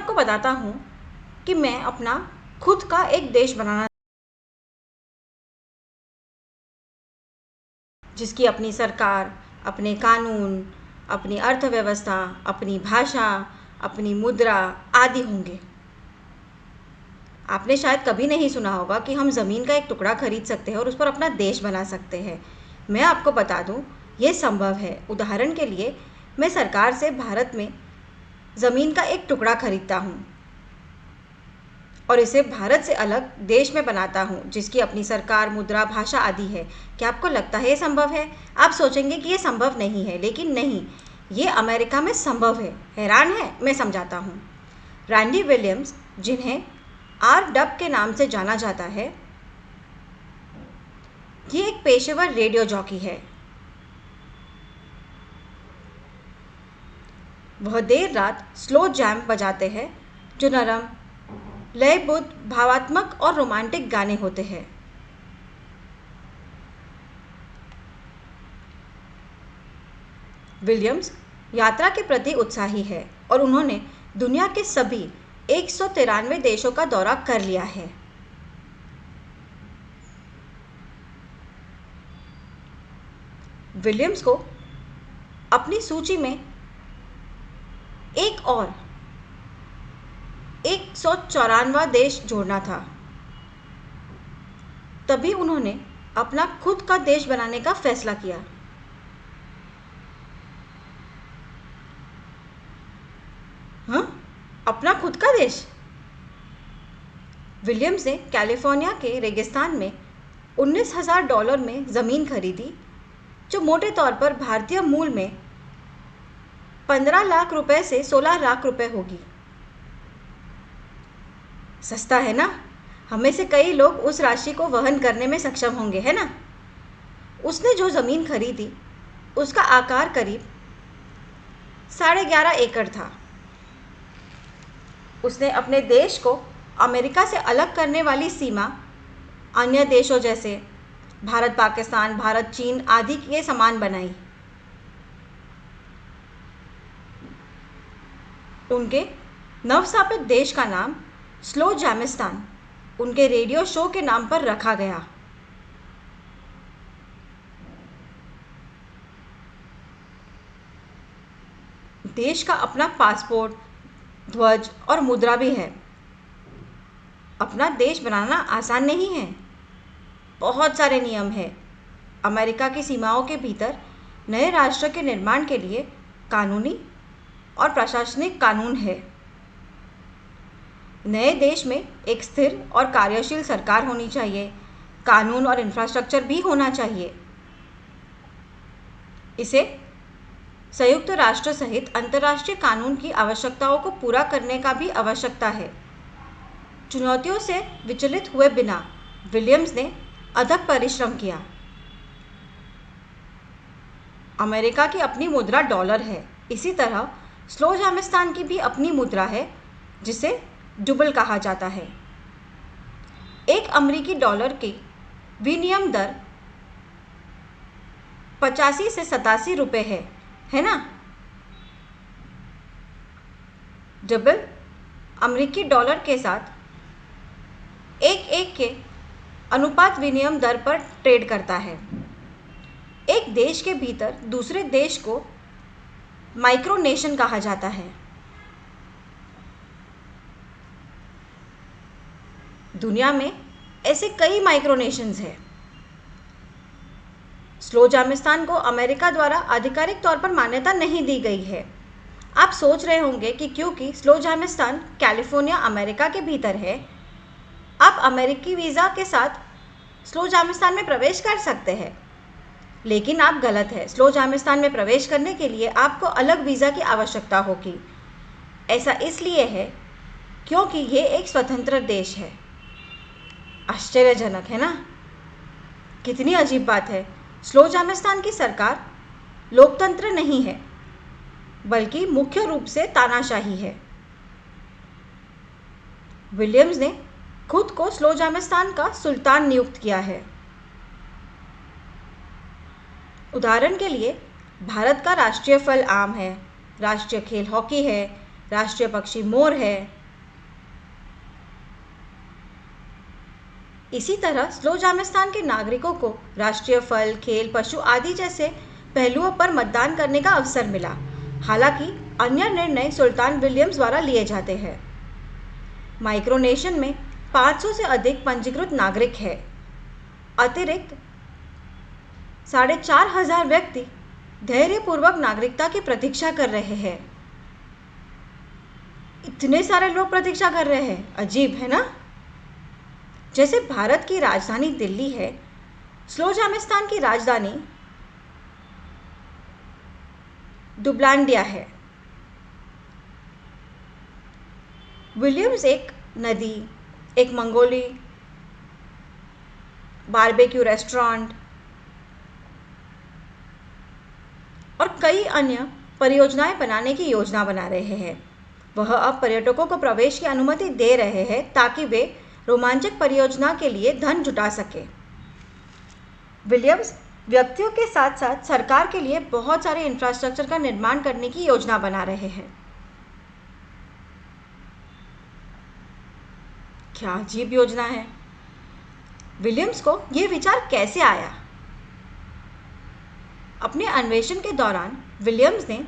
आपको बताता हूँ कि मैं अपना खुद का एक देश बनाना, जिसकी अपनी सरकार, अपने कानून, अपनी अर्थव्यवस्था, अपनी भाषा, अपनी मुद्रा आदि होंगे। आपने शायद कभी नहीं सुना होगा कि हम ज़मीन का एक टुकड़ा खरीद सकते हैं और उस पर अपना देश बना सकते हैं। मैं आपको बता दूं, ये संभव है। उदाहरण के लिए, मैं सरकार से भारत में ज़मीन का एक टुकड़ा खरीदता हूँ और इसे भारत से अलग देश में बनाता हूँ, जिसकी अपनी सरकार, मुद्रा, भाषा आदि है। क्या आपको लगता है ये संभव है? आप सोचेंगे कि ये संभव नहीं है, लेकिन नहीं, ये अमेरिका में संभव है। हैरान है? मैं समझाता हूँ। रैंडी विलियम्स, जिन्हें आर डब के नाम से जाना जाता है, ये एक पेशेवर रेडियो जॉकी है। वह देर रात स्लो जैम बजाते हैं, जो नरम, लयबद्ध, भावात्मक और रोमांटिक गाने होते हैं। विलियम्स यात्रा के प्रति उत्साही है और उन्होंने दुनिया के सभी 193 देशों का दौरा कर लिया है। विलियम्स को अपनी सूची में एक और 194वां देश जोड़ना था। तभी उन्होंने अपना खुद का देश बनाने का फैसला किया। हाँ, अपना खुद का देश। विलियम्स ने कैलिफोर्निया के रेगिस्तान में $19,000 में ज़मीन खरीदी, जो मोटे तौर पर भारतीय मूल में 15 लाख रुपए से 16 लाख रुपए होगी। सस्ता है ना? हमें से कई लोग उस राशि को वहन करने में सक्षम होंगे, है ना? उसने जो ज़मीन खरीदी, उसका आकार करीब 11.5 एकड़ था। उसने अपने देश को अमेरिका से अलग करने वाली सीमा अन्य देशों जैसे भारत, पाकिस्तान, भारत, चीन आदि के समान बनाई। उनके नवस्थापित देश का नाम स्लो जामिस्तान उनके रेडियो शो के नाम पर रखा गया। देश का अपना पासपोर्ट, ध्वज और मुद्रा भी है। अपना देश बनाना आसान नहीं है। बहुत सारे नियम हैं। अमेरिका की सीमाओं के भीतर नए राष्ट्र के निर्माण के लिए कानूनी और प्रशासनिक कानून है। नए देश में एक स्थिर और कार्यशील सरकार होनी चाहिए। कानून और इंफ्रास्ट्रक्चर भी होना चाहिए। इसे संयुक्त राष्ट्र सहित अंतर्राष्ट्रीय कानून की आवश्यकताओं को पूरा करने का भी आवश्यकता है। चुनौतियों से विचलित हुए बिना विलियम्स ने अथक परिश्रम किया। अमेरिका की अपनी मुद्रा डॉलर है। इसी तरह स्लो जामिस्तान की भी अपनी मुद्रा है, जिसे डुबल कहा जाता है। एक अमेरिकी डॉलर की विनिमय दर 85 से 87 रुपये है ना? डबल अमेरिकी डॉलर के साथ 1:1 के अनुपात विनिमय दर पर ट्रेड करता है। एक देश के भीतर दूसरे देश को माइक्रोनेशन कहा जाता है। दुनिया में ऐसे कई माइक्रोनेशंस हैं। स्लो जामिस्तान को अमेरिका द्वारा आधिकारिक तौर पर मान्यता नहीं दी गई है। आप सोच रहे होंगे कि क्योंकि स्लो जामिस्तान कैलिफोर्निया अमेरिका के भीतर है, आप अमेरिकी वीज़ा के साथ स्लो जामिस्तान में प्रवेश कर सकते हैं। लेकिन आप गलत है। स्लो जामिस्तान में प्रवेश करने के लिए आपको अलग वीज़ा की आवश्यकता होगी। ऐसा इसलिए है क्योंकि ये एक स्वतंत्र देश है। आश्चर्यजनक है ना? कितनी अजीब बात है। स्लो जामिस्तान की सरकार लोकतंत्र नहीं है, बल्कि मुख्य रूप से तानाशाही है। विलियम्स ने खुद को स्लो जामिस्तान का सुल्तान नियुक्त किया है। उदाहरण के लिए, भारत का राष्ट्रीय फल आम है, राष्ट्रीय खेल हॉकी है, राष्ट्रीय पक्षी मोर है। इसी तरह स्लोजामिस्तान के नागरिकों को राष्ट्रीय फल, खेल, पशु आदि जैसे पहलुओं पर मतदान करने का अवसर मिला। हालांकि अन्य निर्णय सुल्तान विलियम्स द्वारा लिए जाते हैं। माइक्रोनेशन में 500 से अधिक पंजीकृत नागरिक हैं। अतिरिक्त 4,500 व्यक्ति धैर्यपूर्वक नागरिकता की प्रतीक्षा कर रहे हैं। इतने सारे लोग प्रतीक्षा कर रहे हैं, अजीब है ना। जैसे भारत की राजधानी दिल्ली है, स्लोजामिस्तान की राजधानी डुब्लान्डिया है। विलियम्स एक नदी, एक मंगोली बारबेक्यू रेस्टोरेंट और कई अन्य परियोजनाएं बनाने की योजना बना रहे हैं। वह अब पर्यटकों को प्रवेश की अनुमति दे रहे हैं ताकि वे रोमांचक परियोजना के लिए धन जुटा सके। विलियम्स व्यक्तियों के साथ साथ सरकार के लिए बहुत सारे इंफ्रास्ट्रक्चर का निर्माण करने की योजना बना रहे हैं। क्या अजीब योजना है। विलियम्स को यह विचार कैसे आया? अपने अन्वेषण के दौरान विलियम्स ने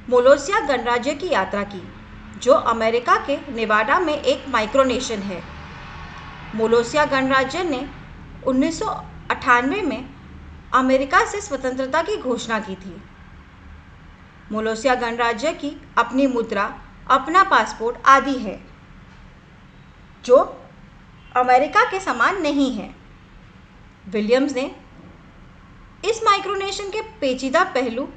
मोलोसिया गणराज्य की यात्रा की, जो अमेरिका के नेवाडा में एक माइक्रोनेशन है। मोलोसिया गणराज्य ने 1998 में अमेरिका से स्वतंत्रता की घोषणा की थी। मोलोसिया गणराज्य की अपनी मुद्रा, अपना पासपोर्ट आदि है, जो अमेरिका के समान नहीं है। विलियम्स ने इस माइक्रोनेशन के पेचीदा पहलू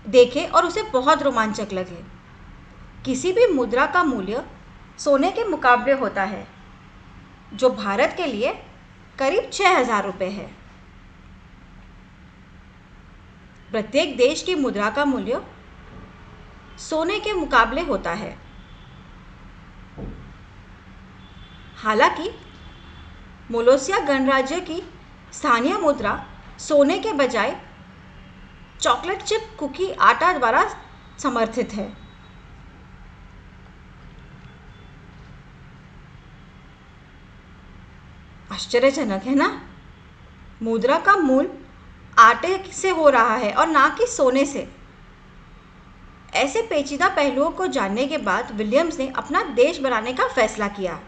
देखे और उसे बहुत रोमांचक लगे। किसी भी मुद्रा का मूल्य सोने के मुकाबले होता है, जो भारत के लिए करीब 6,000 रुपये है। प्रत्येक देश की मुद्रा का मूल्य सोने के मुकाबले होता है। हालांकि मोलोसिया गणराज्य की स्थानीय मुद्रा सोने के बजाय चॉकलेट चिप कुकी आटा द्वारा समर्थित है। आश्चर्यजनक है ना। मुद्रा का मूल आटे से हो रहा है और ना कि सोने से। ऐसे पेचीदा पहलुओं को जानने के बाद विलियम्स ने अपना देश बनाने का फैसला किया।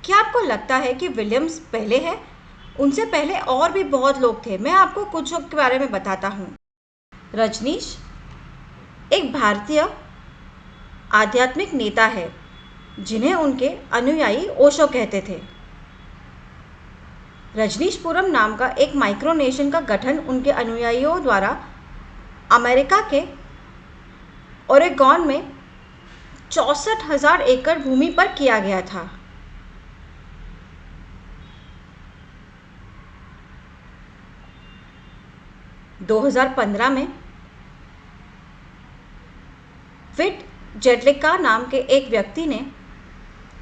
क्या आपको लगता है कि विलियम्स पहले है? उनसे पहले और भी बहुत लोग थे। मैं आपको कुछ के बारे में बताता हूँ। रजनीश एक भारतीय आध्यात्मिक नेता है, जिन्हें उनके अनुयायी ओशो कहते थे। रजनीशपुरम नाम का एक माइक्रोनेशन का गठन उनके अनुयायियों द्वारा अमेरिका के ओरेगॉन में 64,000 एकड़ भूमि पर किया गया था। - 2015 में विट जेडलिका नाम के एक व्यक्ति ने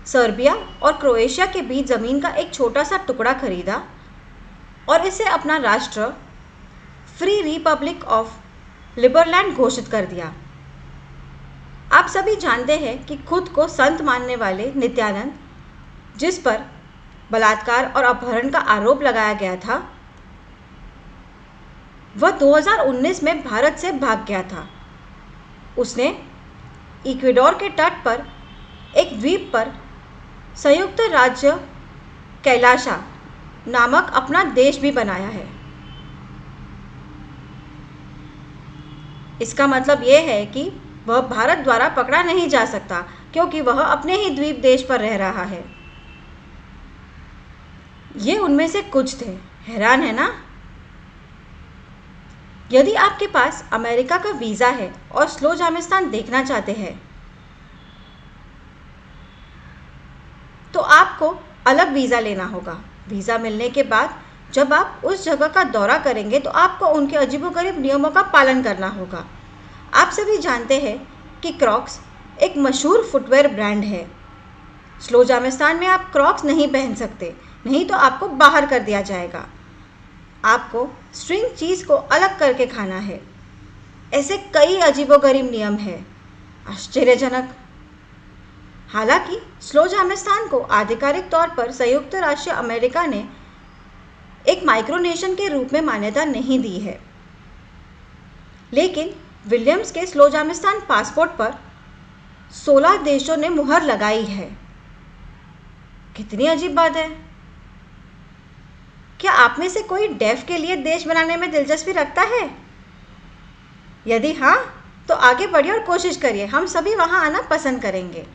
सर्बिया और क्रोएशिया के बीच ज़मीन का एक छोटा सा टुकड़ा खरीदा और इसे अपना राष्ट्र फ्री रिपब्लिक ऑफ लिबरलैंड घोषित कर दिया। आप सभी जानते हैं कि खुद को संत मानने वाले नित्यानंद, जिस पर बलात्कार और अपहरण का आरोप लगाया गया था, वह 2019 में भारत से भाग गया था। उसने इक्वाडोर के तट पर एक द्वीप पर संयुक्त राज्य कैलाशा नामक अपना देश भी बनाया है। इसका मतलब यह है कि वह भारत द्वारा पकड़ा नहीं जा सकता, क्योंकि वह अपने ही द्वीप देश पर रह रहा है। ये उनमें से कुछ थे। हैरान है ना। यदि आपके पास अमेरिका का वीज़ा है और स्लोजामिस्तान देखना चाहते हैं, तो आपको अलग वीज़ा लेना होगा। वीज़ा मिलने के बाद जब आप उस जगह का दौरा करेंगे तो आपको उनके अजीबोगरीब नियमों का पालन करना होगा। आप सभी जानते हैं कि क्रॉक्स एक मशहूर फुटवेयर ब्रांड है। स्लोजामिस्तान में आप क्रॉक्स नहीं पहन सकते, नहीं तो आपको बाहर कर दिया जाएगा। आपको स्ट्रिंग चीज़ को अलग करके खाना है। ऐसे कई अजीबोगरीब नियम हैं, आश्चर्यजनक। हालांकि स्लो जामिस्तान को आधिकारिक तौर पर संयुक्त राज्य अमेरिका ने एक माइक्रोनेशन के रूप में मान्यता नहीं दी है, लेकिन विलियम्स के स्लो जामिस्तान पासपोर्ट पर 16 देशों ने मुहर लगाई है। कितनी अजीब बात है। क्या आप में से कोई डेफ के लिए देश बनाने में दिलचस्पी रखता है? यदि हाँ, तो आगे बढ़िए और कोशिश करिए, हम सभी वहां आना पसंद करेंगे।